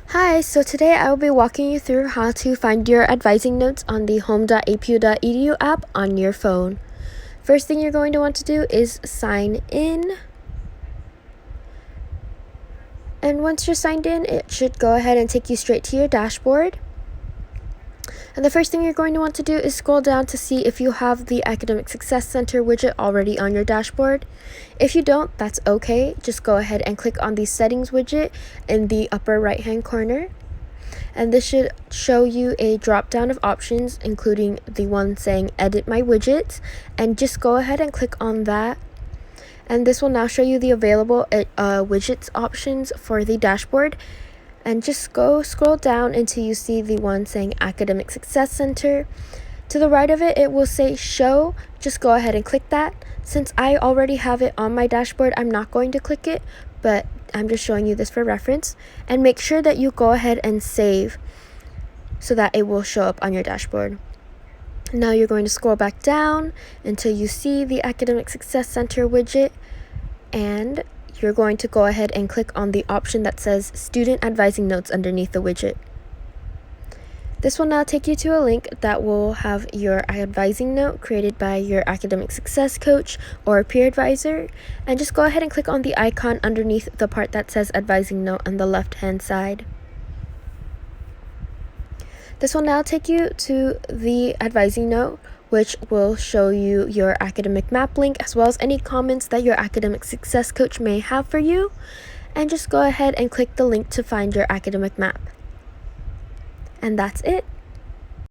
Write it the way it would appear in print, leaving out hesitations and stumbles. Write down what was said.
Hi, so today I will be walking you through how to find your advising notes on the home.apu.edu app on your phone. First thing you're going to want to do is sign in. And once you're signed in, it should go ahead and take you straight to your dashboard. And the first thing you're going to want to do is scroll down to see if you have the Academic Success Center widget already on your dashboard. If you don't, that's okay. Just go ahead and click on the Settings widget in the upper right-hand corner. And this should show you a drop down of options, including the one saying Edit My Widgets. And just go ahead and click on that. And this will now show you the available widgets options for the dashboard. And just scroll down until you see the one saying Academic Success Center. To the right of it, it will say Show. Just go ahead and click that. Since I already have it on my dashboard, I'm not going to click it, but I'm just showing you this for reference. And make sure that you go ahead and save so that it will show up on your dashboard. Now you're going to scroll back down until you see the Academic Success Center widget, and you're going to go ahead and click on the option that says Student Advising Notes underneath the widget. This will now take you to a link that will have your advising note created by your academic success coach or peer advisor, and just go ahead and click on the icon underneath the part that says advising note on the left-hand side. This will now take you to the advising note, which will show you your academic map link as well as any comments that your academic success coach may have for you. And just go ahead and click the link to find your academic map. And that's it.